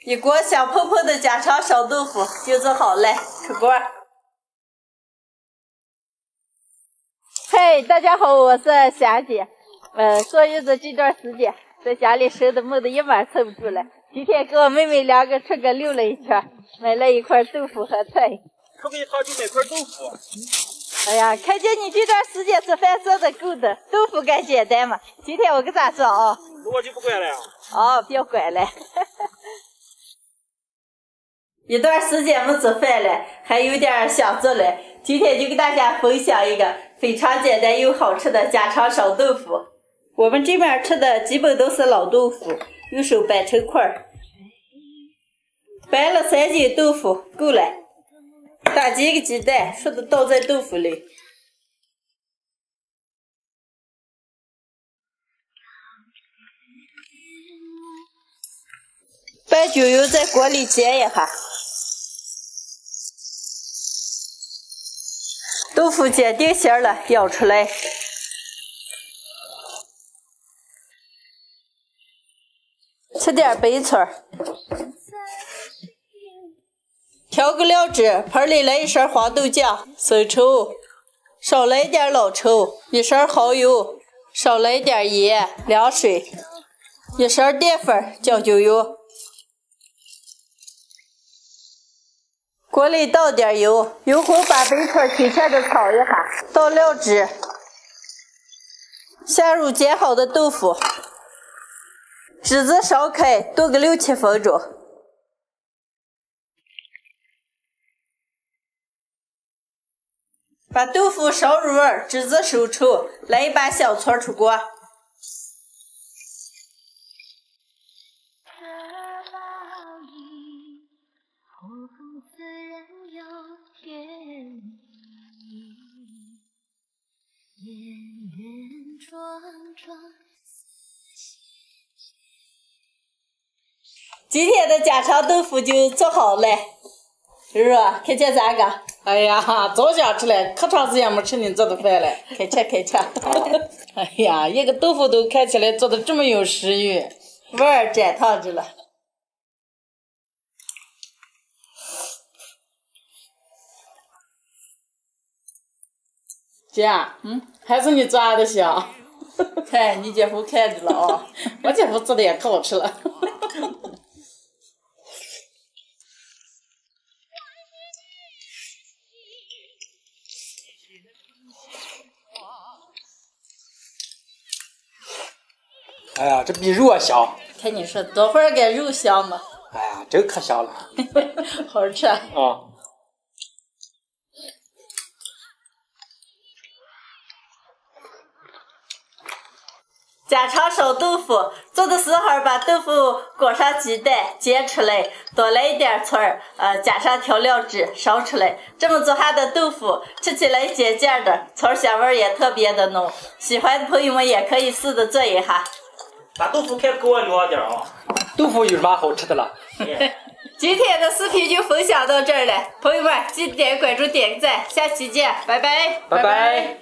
一锅香喷喷的家常烧豆腐就做好了，出锅。嘿，大家好，我是霞姐。坐月子这段时间，在家里生的闷的一晚撑不住了。今天跟我妹妹两个出个溜了一圈，买了一块豆腐和菜。可不可以好几买块豆腐？哎呀，看见你这段时间做饭做的够的，豆腐该简单嘛。今天我给咋做啊？我就不管了呀。哦，别管了。一段时间没做饭了，还有点想做了。今天就给大家分享一个非常简单又好吃的家常烧豆腐。我们这边吃的基本都是老豆腐，用手掰成块儿。掰了3斤豆腐够了，打几个鸡蛋，熟的倒在豆腐里。把猪油在锅里煎一下。豆腐煎定型了，舀出来。吃点白葱，调个料汁，盆里来1勺黄豆酱、生抽，少来一点老抽，1勺蚝油，少来一点盐、凉水，1勺淀粉、酱酒油。锅里倒点油，油后把白葱提前的炒一下，倒料汁，下入煎好的豆腐，汁子烧开，炖个6、7分钟。把豆腐烧入味，汁子收稠，来1把香葱出锅。今天的家常豆腐就做好了，柔柔，看见咋个？哎呀，早想吃了，可长时间没吃你做的饭了。开吃开吃。哎呀，一个豆腐都看起来做的这么有食欲，味儿沾烫着了。姐，还是你做的香。看你姐夫看着了啊，我姐夫做的也可好吃了。哎呀，这比肉啊香。看你说多会儿该肉香嘛？哎呀，真可香了。好吃啊。家常烧豆腐，做的时候把豆腐裹上鸡蛋煎出来，多来一点葱儿，加上调料汁烧出来。这么做下的豆腐吃起来尖尖的，葱香味也特别的浓。喜欢的朋友们也可以试着做一下。把豆腐看给我留点啊。豆腐有什么好吃的了？今天的视频就分享到这儿了，朋友们记得点关注点个赞，下期见，拜拜，拜拜。